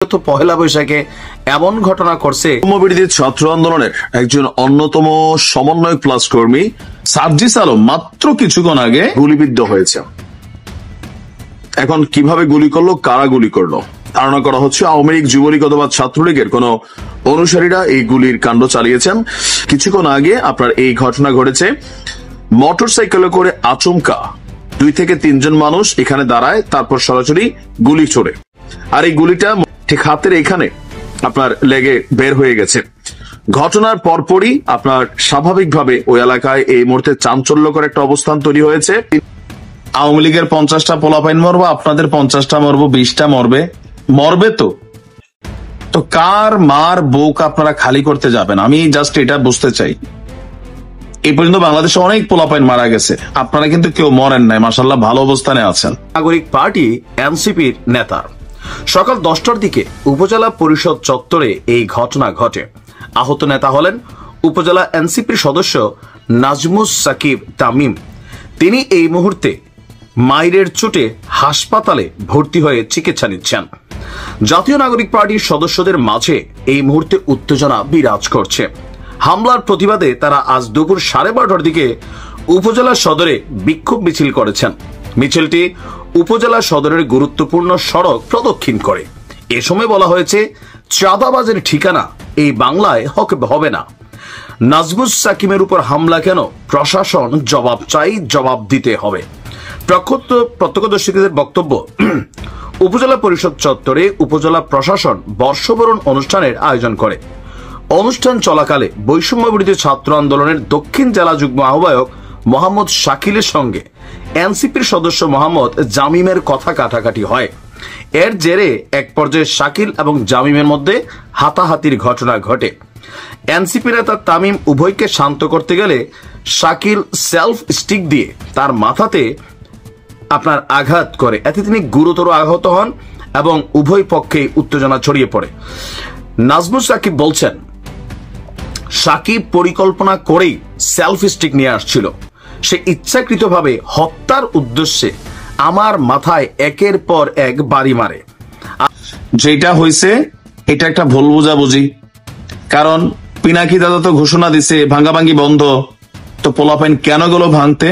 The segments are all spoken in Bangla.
পহেলা বৈশাখে এমন ঘটনা করছে। বিরোধী ছাত্র আন্দোলনের একজন অন্যতম সমন্বয়ক প্লাস কর্মী সার্জিস আলম মাত্র কিছুক্ষণ আগে গুলিবিদ্ধ হয়েছে। এখন কিভাবে গুলি করলো, কারা গুলি করলো ধারণা করা হচ্ছে আওয়ামী লীগ, যুবলীগ অথবা ছাত্রলীগের কোন অনুসারীরা এই গুলির কাণ্ড চালিয়েছেন। কিছুক্ষণ আগে আপনার এই ঘটনা ঘটেছে। মোটরসাইকেলে করে আচমকা 2 থেকে 3 জন মানুষ এখানে দাঁড়ায়, তারপর সরাসরি গুলি ছোড়ে। আর এই গুলিটা ঠিক হাতের এখানে আপনার লেগে বের হয়ে গেছে। ঘটনার পরপরই আপনার স্বাভাবিকভাবে ওই এলাকায় এই মুহূর্তে চাঞ্চল্যকর একটা অবস্থান তৈরি হয়েছে। আওয়ামী লীগের 50টা পোলাপাইন মরবো, আপনাদের 50টা মরবো, 20টা মরবে তো কার মার বুক আপনারা খালি করতে যাবেন? আমি জাস্ট এটা বুঝতে চাই। এই পর্যন্ত বাংলাদেশে অনেক পোলাপাইন মারা গেছে, আপনারা কিন্তু কেউ মরেন নাই, মাশাআল্লাহ ভালো অবস্থানে আছেন। নাগরিক পার্টি এনসিপির নেতার সকাল 10টার দিকে উপজেলা পরিষদ চত্বরে এই ঘটনা ঘটে। আহত নেতা হলেন উপজেলা এনসিপির সদস্য নাজমুস সাকিব তামিম। তিনি এই মুহূর্তে মাইরের চোটে হাসপাতালে ভর্তি হয়ে চিকিৎসা নিচ্ছেন। জাতীয় নাগরিক পার্টির সদস্যদের মাঝে এই মুহূর্তে উত্তেজনা বিরাজ করছে। হামলার প্রতিবাদে তারা আজ দুপুর 12:30টার দিকে উপজেলা সদরে বিক্ষোভ মিছিল করেছেন। মিছিলটি উপজেলা সদরের গুরুত্বপূর্ণ সড়ক প্রদক্ষিণ করে। এ সময় বলা হয়েছে, চাঁদাবাজের ঠিকানা এই বাংলায় হবে না। নাজমুস সাকিমের উপর হামলা কেন? প্রশাসন জবাব চাই, জবাব দিতে হবে। প্রত্যক্ষদর্শীদের বক্তব্য, উপজেলা পরিষদ চত্বরে উপজেলা প্রশাসন বর্ষবরণ অনুষ্ঠানের আয়োজন করে। অনুষ্ঠান চলাকালে বৈষম্য বিরোধী ছাত্র আন্দোলনের দক্ষিণ জেলা যুগ্ম আহ্বায়ক মোহাম্মদ শাকিলের সঙ্গে এনসিপির সদস্য মোহাম্মদ জামিমের কথা কাটাকাটি হয়। এর জেরে এক পর্যায়ে শাকিল এবং জামিমের মধ্যে হাতাহাতির ঘটনা ঘটে। এনসিপি নেতা তামিম উভয়কে শান্ত করতে গেলে শাকিল সেলফ স্টিক দিয়ে তার মাথাতে আপনার আঘাত করে। এতে তিনি গুরুতর আহত হন এবং উভয় পক্ষেই উত্তেজনা ছড়িয়ে পড়ে। নাজমুস সাকিব বলছেন, সাকিব পরিকল্পনা করেই সেলফ স্টিক নিয়ে আসছিল। সে ইচ্ছাকৃতভাবে হত্যার উদ্দেশ্যে আমার মাথায় একের পর এক বাড়ি মারে। যেটা হয়েছে এটা একটা ভুল বোঝাবুঝি। কারণ পিনাকি দাদা তো ঘোষণা দিছে ভাঙ্গাভাঙ্গি বন্ধ, তো পোলাপাইন কেন গেল ভাঙতে?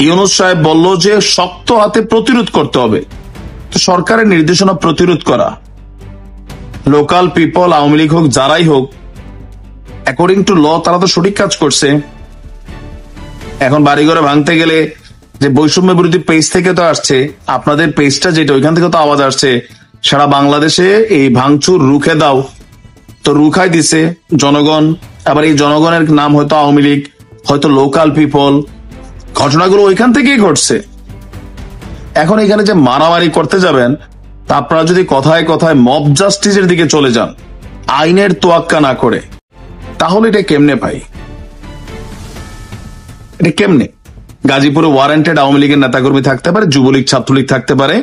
ইউনূস সাহেব বলল যে শক্ত হাতে প্রতিরোধ করতে হবে, তো সরকারের নির্দেশনা প্রতিরোধ করা। লোকাল পিপল, আওয়ামী লীগ হোক যারাই হোক, অ্যাকর্ডিং টু ল তারা তো সঠিক কাজ করছে। এখন বাড়িঘরে ভাঙতে গেলে যে বৈষম্য বিরোধী পেজ থেকে তো আসছে, আপনাদের পেজটা যেটা ওইখান থেকে তো আওয়াজ আসছে সারা বাংলাদেশে এই ভাঙচুর রুখে দাও, তো রুখাই দিছে জনগণ। আবার এই জনগণের নাম হয়তো আওয়ামী লীগ, হয়তো লোকাল পিপল। ঘটনাগুলো ওইখান থেকেই ঘটছে। এখন এখানে যে মারামারি করতে যাবেন, তা আপনারা যদি কথায় কথায় মব জাস্টিসের দিকে চলে যান, আইনের তোয়াক্কা না করে, তাহলে এটা কেমনে ভাই? এটা কেমনে? গাজীপুরে ওয়ারেন্টেড আওয়ামী লীগের নেতাকর্মী থাকতে পারে, যুবলীগ ছাত্রলীগ থাকতে পারে।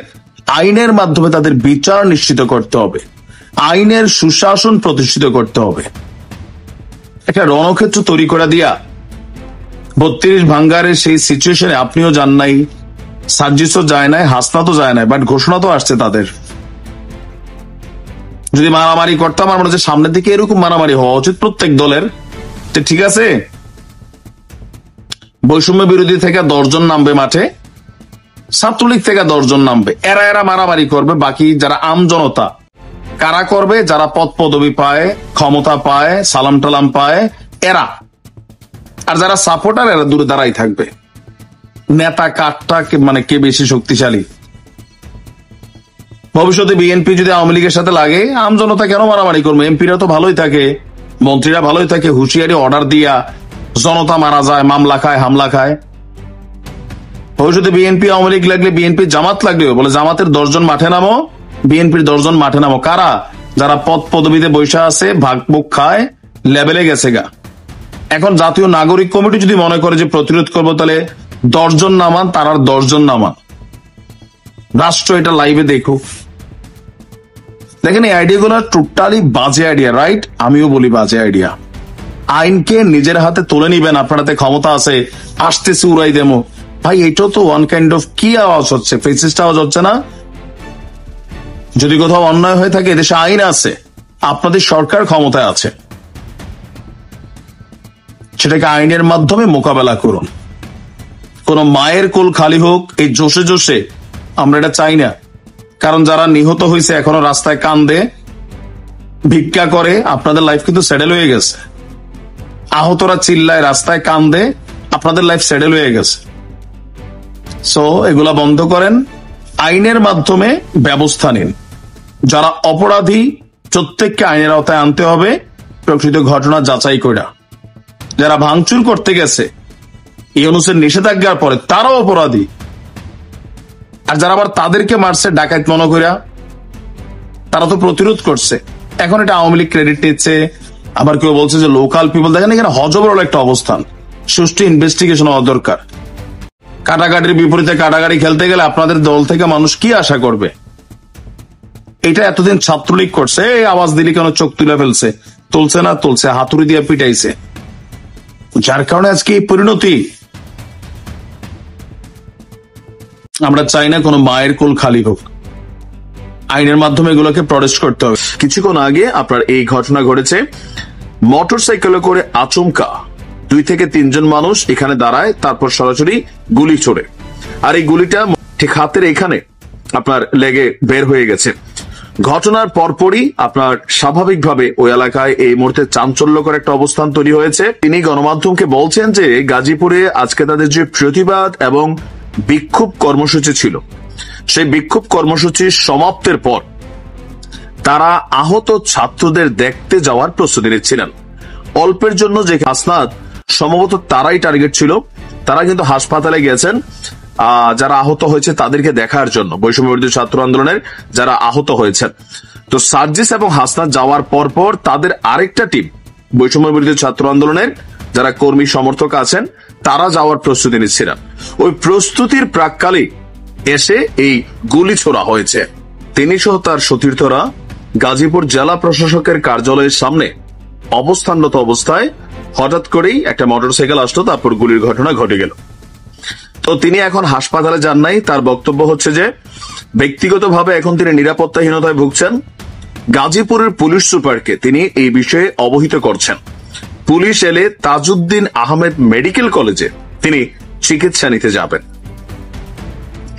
আইনের মাধ্যমে তাদের বিচার নিশ্চিত করতে হবে, আইনের সুশাসন প্রতিষ্ঠিত করতে হবে। একটা রণক্ষেত্র তৈরি করে দিয়া 32 ভাঙ্গারের সেই সিচুয়েশনে আপনিও যান নাই, সার্জিসও যায় নাই, হাসনাতও যায় নাই, বাট ঘোষণা তো আসছে তাদের। যদি মারামারি করতাম, আমার মনে হচ্ছে সামনের দিকে এরকম মারামারি হওয়া উচিত প্রত্যেক দলের। ঠিক আছে, বৈষম্য বিরোধী থেকে 10 জন নামবে মাঠে, ছাত্রলীগ থেকে 10 জন নামবে, এরা মারামারি করবে। বাকি যারা আম জনতা, কারা করবে? যারা পদ পদবি পায়, ক্ষমতা পায়, সালাম টালাম পায়, এরা। আর যারা সাপোর্টার, এরা দূরে দাঁড়াই থাকবে। নেতা কাঠটা মানে কে বেশি শক্তিশালী? ভবিষ্যতে বিএনপি যদি আওয়ামী লীগের সাথে লাগে, আম জনতা কেন মারামারি করবে? এমপিরা তো ভালোই থাকে, মন্ত্রীরা ভালোই থাকে, হুঁশিয়ারি অর্ডার দিয়া জনতা মারা যায়, মামলা খায়, হামলা খায়। ভবিষ্যতে বিএনপি আওয়ামী লীগ লাগলে, বিএনপি জামাত লাগলেও বলে জামাতের 10 জন মাঠে নামো, বিএনপির 10 জন মাঠে নামো। কারা? যারা পদ পদবিতে বৈশা আছে, ভাগ মুখ খায়, লেভেলে গেছে গা। এখন জাতীয় নাগরিক কমিটি যদি মনে করে যে প্রতিরোধ করবো, তাহলে 10 জন নামান, তার আর 10 জন নামান। রাষ্ট্র এটা লাইভে দেখুক। দেখেন, এই আইডিয়াগুলো টোটালি বাজে আইডিয়া, রাইট? আমিও বলি বাজে আইডিয়া। আইনকে নিজের হাতে তুলে নিবেন, আপনারাতে ক্ষমতা আছে, আসতেছে উড়াই দেমো। ভাই, এটাও তো ওয়ান কাইন্ড অফ কি আওয়াজ হচ্ছে? ফেসিস্ট আওয়াজ হচ্ছে না? যদি কোথাও অন্যায় হয়ে থাকে এদেশে আইন আছে, আপনাদের সরকার ক্ষমতায় আছে, সেটাকে আইনের মাধ্যমে মোকাবেলা করুন। কোন মায়ের কোল খালি হোক এই জোশে জোশে আমরা এটা চাই না। কারণ যারা নিহত হয়েছে এখনো রাস্তায় কান্দে, ভিক্ষা করে, আপনাদের লাইফ কিন্তু সেটেল হয়ে গেছে। আহতরা চিল্লায়, রাস্তায় কান্দে, আপনাদের লাইফ সেটেল হয়ে গেছে। সো এগুলা বন্ধ করেন, আইনের মাধ্যমে ব্যবস্থা নিন। যারা অপরাধী প্রত্যেককে আইনের আওতায় আনতে হবে, প্রকৃত ঘটনা যাচাই কইরা। যারা ভাঙচুর করতে গেছে ইউনূসের নিষেধাজ্ঞার পরে তারাও অপরাধী, আর যারা আবার তাদেরকে মারছে ডাকাত মনে কইরা, তারা তো প্রতিরোধ করছে। এখন এটা আওয়ামী লীগ ক্রেডিট নিচ্ছে, আবার কেউ বলছে যে লোকাল পিপল। দেখেন এখানে হযবরল একটা অবস্থান, সুষ্ঠু ইনভেস্টিগেশন হওয়া দরকার। কাটাকাটির বিপরীতে কাটাকাটি খেলতে গেলে আপনাদের দল থেকে মানুষ কি আশা করবে? এটা এতদিন ছাত্রলীগ করছে, এই আওয়াজ দিলি কেন চোখ তুলে ফেলছে, তুলছে না তুলছে, হাতুড়ি দিয়ে পিটাইছে, যার কারণে আজকে এই পরিণতি। আমরা চাই না কোনো মায়ের কোল খালি হোক, আইনের মাধ্যমে এগুলোকে প্রটেস্ট করতে হবে। কিছুক্ষণ আগে আপনার এই ঘটনা ঘটেছে, মোটরসাইকেলে করে আচমকা 2 থেকে 3 জন মানুষ এখানে দাঁড়ায়, তারপর সরাসরি গুলি ছোড়ে। আর এই গুলিটা ঠিক হাতের এখানে আপনার লেগে বের হয়ে গেছে। ঘটনার পরপরই আপনার স্বাভাবিকভাবে ওই এলাকায় এই মুহূর্তে চাঞ্চল্যকর একটা অবস্থান তৈরি হয়েছে। তিনি গণমাধ্যমকে বলছেন যে গাজীপুরে আজকে তাদের যে প্রতিবাদ এবং বিক্ষোভ কর্মসূচি ছিল, সেই বিক্ষোভ কর্মসূচির সমাপ্তের পর তারা আহত ছাত্রদের দেখতে যাওয়ার প্রস্তুতি নিচ্ছিলেন। অল্পের জন্য যে হাসনাত সম্ভবত তারাই টার্গেট ছিল, তারা কিন্তু হাসপাতালে গেছেন যারা আহত হয়েছে তাদেরকে দেখার জন্য, বৈষম্য বিরোধী ছাত্র আন্দোলনের যারা আহত হয়েছেন। তো সার্জিস এবং হাসনাত যাওয়ার পর তাদের আরেকটা টিম বৈষম্য বিরোধী ছাত্র আন্দোলনের যারা কর্মী সমর্থক আছেন তারা যাওয়ার প্রস্তুতি নিচ্ছিলেন। ওই প্রস্তুতির প্রাককালে এসে এই গুলি ছোড়া হয়েছে। তিনি সহ তার সতীর্থরা গাজীপুর জেলা প্রশাসকের কার্যালয়ের সামনে অবস্থানরত অবস্থায় হঠাৎ করেই একটা মোটরসাইকেল আসলো, তারপর গুলির ঘটনা ঘটে গেল। তো তিনি এখন হাসপাতালে যান নাই। তার বক্তব্য হচ্ছে যে ব্যক্তিগতভাবে এখন তিনি নিরাপত্তাহীনতায় ভুগছেন। গাজীপুরের পুলিশ সুপারকে তিনি এই বিষয়ে অবহিত করছেন। পুলিশ এলে তাজউদ্দিন আহমেদ মেডিকেল কলেজে তিনি চিকিৎসা নিতে যাবেন।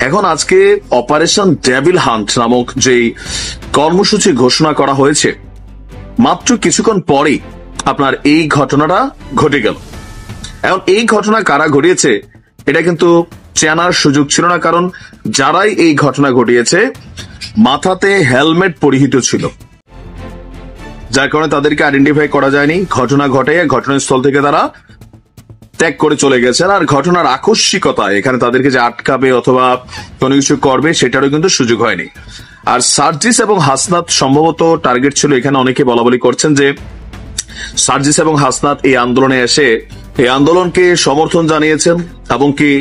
এখন আজকে অপারেশন ডেভিল হান্ট নামক যে কর্মসূচি ঘোষণা করা হয়েছে, মাত্র কিছুক্ষণ পরেই আপনার এই ঘটনাটা ঘটে গেল। এখন এই ঘটনা কারা ঘটিয়েছে এটা কিন্তু চেনার সুযোগ ছিল না, কারণ যারাই এই ঘটনা ঘটিয়েছে মাথাতে হেলমেট পরিহিত ছিল, যার কারণে তাদেরকে আইডেন্টিফাই করা যায়নি। ঘটনা ঘটে ঘটনাস্থল থেকে তারা ত্যাগ করে চলে গেছেন। আর ঘটনার আকস্মিকতা এখানে তাদেরকে যে আটকাবে অথবা কোনো কিছু করবে সেটারও কিন্তু সুযোগ হয়নি। আর সার্জিস এবং হাসনাত সম্ভবত টার্গেট ছিল। এখানে অনেকে বলাবলি করছেন যে সার্জিস এবং হাসনাত এই আন্দোলনে এসে এই আন্দোলনকে সমর্থন জানিয়েছেন এবং কি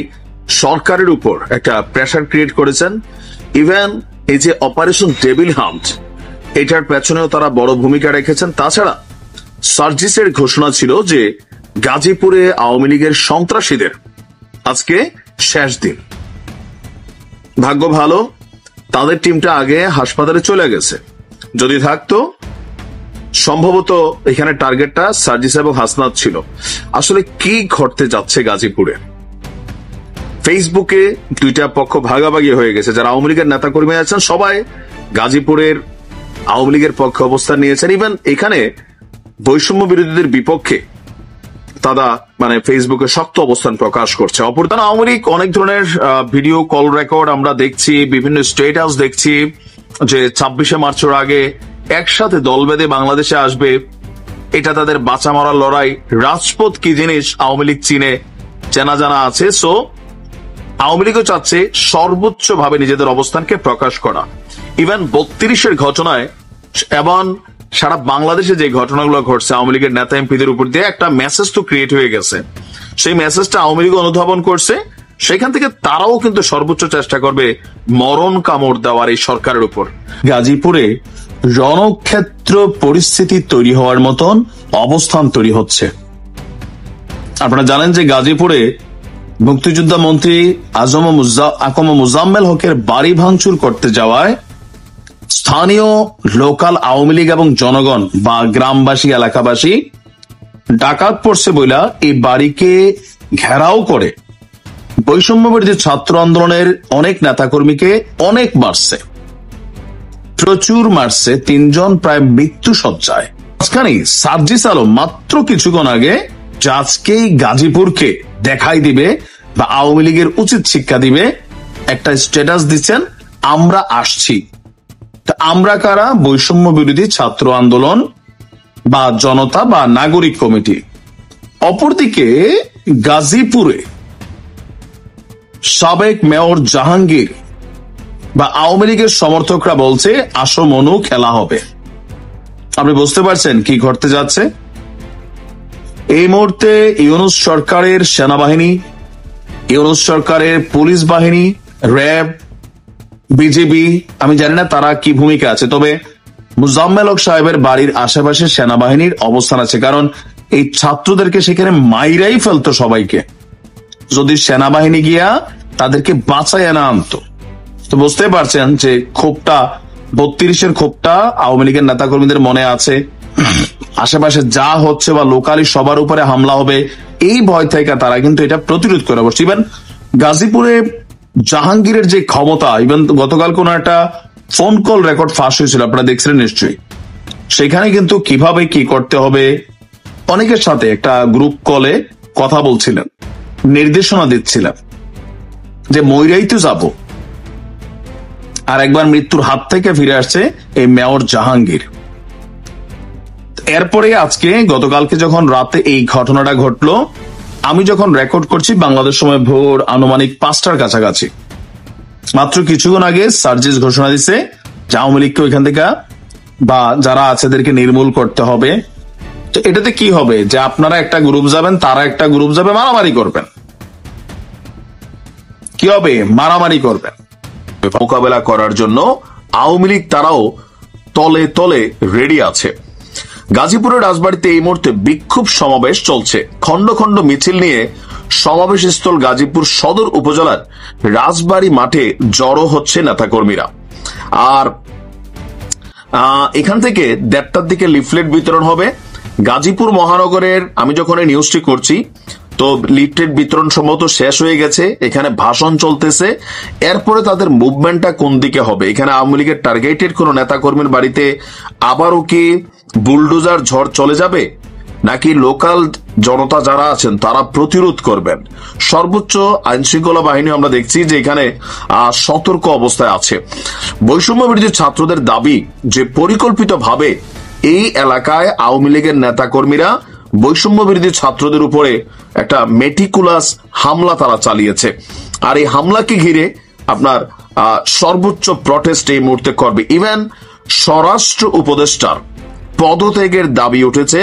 সরকারের উপর একটা প্রেসার ক্রিয়েট করেছেন। ইভেন এই যে অপারেশন ডেভিল হান্ট এটার পেছনেও তারা বড় ভূমিকা রেখেছেন। তাছাড়া সার্জিসের ঘোষণা ছিল যে গাজীপুরে আওয়ামী লীগের সন্ত্রাসীদের আজকে শেষ দিন। ভাগ্য ভালো তাদের টিমটা আগে হাসপাতালে চলে গেছে, যদি থাকতো সম্ভবত এখানে টার্গেটটা সার্জিস এবং হাসনাত ছিল। আসলে কি ঘটতে যাচ্ছে গাজীপুরে? ফেসবুকে দুইটা পক্ষ ভাগাভাগি হয়ে গেছে। যারা আওয়ামী লীগের নেতাকর্মী আছেন সবাই গাজীপুরের আওয়ামী লীগের পক্ষে অবস্থান নিয়েছেন। ইভেন এখানে বৈষম্য বিরোধীদের বিপক্ষে তারা মানে ফেসবুকে শক্ত অবস্থান প্রকাশ করছে। অপরদিকে আওয়ামী লীগ অনেক ধরনের ভিডিও কল রেকর্ড আমরা দেখছি, বিভিন্ন স্টেটাস দেখছি যে 26শে মার্চের আগে একসাথে দল বেঁধে বাংলাদেশে আসবে, এটা তাদের বাঁচা মরার লড়াই। রাজপথ কি জিনিস আওয়ামী লীগ চীনে চেনা জানা আছে। সো আওয়ামী লীগও চাচ্ছে সর্বোচ্চ ভাবে নিজেদের অবস্থানকে প্রকাশ করা। ইভেন 32-এর ঘটনায় এবং সারা বাংলাদেশে যে ঘটনাগুলো ঘটছে আওয়ামী লীগের নেতা এমপিদের উপর দিয়ে একটা মেসেজ তো ক্রিয়েট হয়ে গেছে। সেই মেসেজটা আওয়ামী লীগ অনুধাবন করছে, সেখান থেকে তারাও কিন্তু সর্বোচ্চ চেষ্টা করবে মরণ কামড় দেওয়ার এই সরকারের উপর। গাজীপুরে রণক্ষেত্র পরিস্থিতি তৈরি হওয়ার মতন অবস্থান তৈরি হচ্ছে। আপনারা জানেন যে গাজীপুরে মুক্তিযোদ্ধা মন্ত্রী আকম মোজাম্মেল হকের বাড়ি ভাঙচুর করতে যাওয়ায় স্থানীয় লোকাল আওয়ামী লীগ এবং জনগণ বা গ্রামবাসী এলাকাবাসী ডাকাত পড়ছে বইলা এই বাড়িকে ঘেরাও করে বৈষম্য বিরোধী ছাত্র আন্দোলনের অনেক নেতাকর্মীকে অনেক মারছে, প্রচুর মারছে। 3 জন প্রায় মৃত্যু সজ্জায়। মাঝখানে সার্জিস আলম মাত্র কিছুক্ষণ আগে আজকেই গাজীপুরকে দেখাই দিবে বা আওয়ামী লীগের উচিত শিক্ষা দিবে একটা স্ট্যাটাস দিচ্ছেন, আমরা আসছি। আমরা কারা? বৈষম্য বিরোধী ছাত্র আন্দোলন বা জনতা বা নাগরিক কমিটি। অপরদিকে গাজীপুরে সাবেক মেয়র জাহাঙ্গীর বা আওয়ামী লীগের সমর্থকরা বলছে আসো মনু, খেলা হবে। আপনি বুঝতে পারছেন কি ঘটতে যাচ্ছে? এই মুহূর্তে ইউনূস সরকারের সেনাবাহিনী, ইউনূস সরকারের পুলিশ বাহিনী, র্যাব, বিজেপি, আমি জানি না তারা কি ভূমিকা আছে, তবে মুজাম্মেল হক সাহেবের বাড়ির আশেপাশে সেনাবাহিনীর অবস্থান আছে। কারণ এই ছাত্রদেরকে সেখানে মাইরাই ফেলতো সবাইকে, যদি সেনাবাহিনী গিয়া তাদেরকে বাঁচাইয়া না আনতো। তো বুঝতে পারছেন যে ক্ষোভটা, 32-এর ক্ষোভটা আওয়ামী লীগের নেতাকর্মীদের মনে আছে। আশেপাশে যা হচ্ছে বা লোকালি সবার উপরে হামলা হবে এই ভয় থেকে তারা কিন্তু এটা প্রতিরোধ করে বসছে। ইভেন গাজীপুরে জাহাঙ্গীরের যে ক্ষমতা, ইভেন গতকাল কোন একটা ফোন কল রেকর্ড ফাঁস হয়েছিল, আপনারা দেখছিলেন নিশ্চয়ই। সেখানে কিন্তু কিভাবে কি করতে হবে অনেকের সাথে একটা গ্রুপ কলে কথা বলছিলেন, নির্দেশনা দিচ্ছিলেন যে মইরাই তো যাব। আর একবার মৃত্যুর হাত থেকে ফিরে আসছে এই মেয়র জাহাঙ্গীর। এরপরে আজকে গতকালকে যখন রাতে এই ঘটনাটা ঘটলো, আমি যখন রেকর্ড করছি বাংলাদেশ সময় ভোর আনুমানিক 5টার কাছাকাছি, মাত্র কিছুক্ষণ আগে সার্জিস ঘোষণা দিচ্ছে যে আওয়ামী লীগকে ওইখান থেকে বা যারা আছে এদেরকে নির্মূল করতে হবে। তো এটাতে কি হবে যে আপনারা একটা গ্রুপ যাবেন, তারা একটা গ্রুপ যাবে, মারামারি করবেন। কি হবে? মারামারি করবেন। মোকাবেলা করার জন্য আওয়ামী লীগ তারাও তলে তলে রেডি আছে। গাজীপুরের রাজবাড়িতে এই মুহূর্তে বিক্ষোভ সমাবেশ চলছে। খন্ড খন্ড মিছিল নিয়ে সমাবেশ স্থল গাজীপুর সদর উপজেলার রাজবাড়ি মাঠে জড়ো হচ্ছে নেতাকর্মীরা। আর এখান থেকে 1:30টার দিকে লিফলেট বিতরণ হবে। গাজীপুর মহানগরের, আমি যখন এই নিউজটি করছি তো লিফলেট বিতরণ সম্ভবত শেষ হয়ে গেছে, এখানে ভাষণ চলতেছে। এরপরে তাদের মুভমেন্টটা কোন দিকে হবে? এখানে আওয়ামী লীগের টার্গেটেড কোন নেতাকর্মীর বাড়িতে আবারও কি বুলডোজার ঝড় চলে যাবে, নাকি লোকাল জনতা যারা আছেন তারা প্রতিরোধ করবেন? সর্বোচ্চ আইন শৃঙ্খলা বাহিনী আমরা দেখছি যে এখানে সতর্ক অবস্থায় আছে। বৈষম্য বিরোধী ছাত্রদের দাবি যে পরিকল্পিতভাবে এই এলাকায় আওয়ামী লীগের নেতাকর্মীরা বৈষম্য বিরোধী ছাত্রদের উপরে একটা মেটিকুলাস হামলা তারা চালিয়েছে। আর এই হামলাকে ঘিরে আপনার সর্বোচ্চ প্রটেস্ট এই মুহূর্তে করবে। ইভেন স্বরাষ্ট্র উপদেষ্টার পদত্যাগের দাবি উঠেছে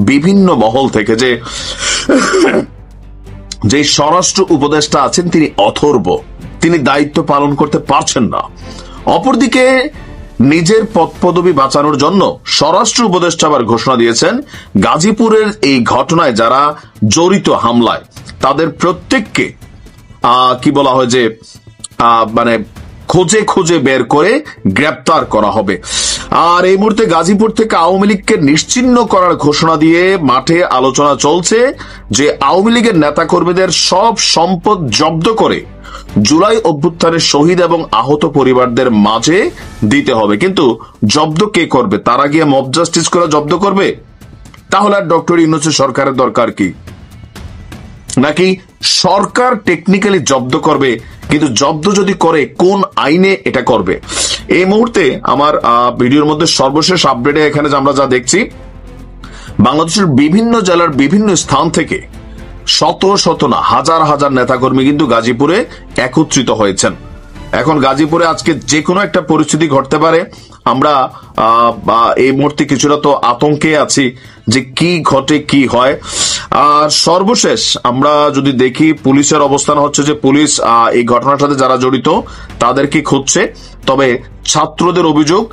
বিভিন্ন মহল থেকে, যে স্বরাষ্ট্র উপদেষ্টা আছেন তিনি অথর্ব, তিনি দায়িত্ব পালন করতে পারছেন না। অপরদিকে নিজের পদপদবি বাঁচানোর জন্য স্বরাষ্ট্র উপদেষ্টা আবার ঘোষণা দিয়েছেন গাজীপুরের এই ঘটনায় যারা জড়িত হামলায় তাদের প্রত্যেককে কি বলা হয় যে মানে খুঁজে খুঁজে বের করে গ্রেপ্তার করা হবে। আর এই মুহূর্তে গাজীপুর থেকে আওয়ামী লীগকে নিশ্চিহ্ন করার ঘোষণা দিয়ে মাঠে আলোচনা চলছে যে আওয়ামী লীগের নেতাকর্মীদের সব সম্পদ জব্দ করে জুলাই অভ্যুত্থানের শহীদ এবং আহত পরিবারদের মাঝে দিতে হবে। কিন্তু জব্দ কে করবে? তারা গিয়ে মব জাস্টিস করে জব্দ করবে? তাহলে আর ডক্টর ইউনূসের সরকারের দরকার কি? নাকি সরকার টেকনিক্যালি জব্দ করবে, কিন্তু জব্দ যদি করে কোন আইনে এটা করবে? এই মুহূর্তে আমার ভিডিওর মধ্যে সর্বশেষ আপডেটে এখানে আমরা যা দেখছি, বাংলাদেশের বিভিন্ন জেলার বিভিন্ন স্থান থেকে শত শত না হাজার হাজার নেতাকর্মী কিন্তু গাজীপুরে একত্রিত হয়েছেন। এখন গাজীপুরে আজকে যে কোনো একটা পরিস্থিতি ঘটতে পারে। আমরা এই মুহূর্তে কিছুটা তো আতঙ্কে আছি যে কি ঘটে কি হয়। আর সর্বশেষ আমরা যদি দেখি পুলিশের অবস্থান হচ্ছে যে পুলিশ এই ঘটনার সাথে যারা জড়িত তাদেরকে খুঁজছে। তবে ছাত্রদের অভিযোগ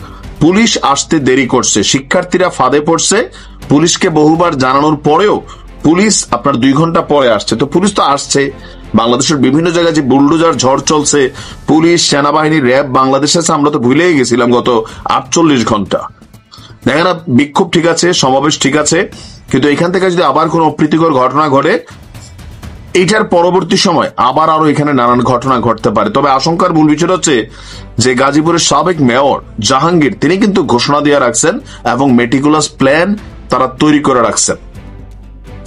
পুলিশ আসতে দেরি করছে, শিক্ষার্থীরা ফাঁদে পড়ছে। পুলিশকে বহুবার জানানোর পরেও পুলিশ আপনার 2 ঘন্টা পরে আসছে। তো পুলিশ তো আসছে, বাংলাদেশের বিভিন্ন জায়গায় যে বুলডোজার ঝড় চলছে, পুলিশ, সেনাবাহিনী, র্যাব বাংলাদেশে আছে, আমরা তো ভুলেই গেছিলাম গত 48 ঘন্টা। দেখেন না, বিক্ষোভ ঠিক আছে, সমাবেশ ঠিক আছে, কিন্তু এখান থেকে যদি আবার কোনো অপ্রীতিকর ঘটনা ঘটে, এইটার পরবর্তী সময় আবার আরো এখানে নানান ঘটনা ঘটতে পারে। তবে আশঙ্কার মূল বিষয় হচ্ছে যে গাজীপুরের সাবেক মেয়র জাহাঙ্গীর তিনি কিন্তু ঘোষণা দিয়ে রাখছেন এবং মেটিকুলাস প্ল্যান তারা তৈরি করে রাখছেন।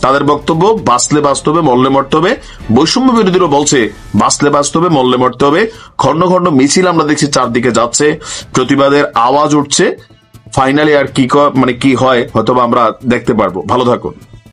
তাদের বক্তব্য বাঁচলে বাঁচতে হবে, মরলে মরতে হবে। বৈষম্য বিরোধীরা বলছে বাঁচলে বাঁচতে হবে, মরলে মরতে হবে। খন্ড খন্ড মিছিল আমরা দেখছি চারদিকে যাচ্ছে, প্রতিবাদের আওয়াজ উঠছে। ফাইনালি আর কি হয় হয়তো আমরা দেখতে পারবো। ভালো থাকুন।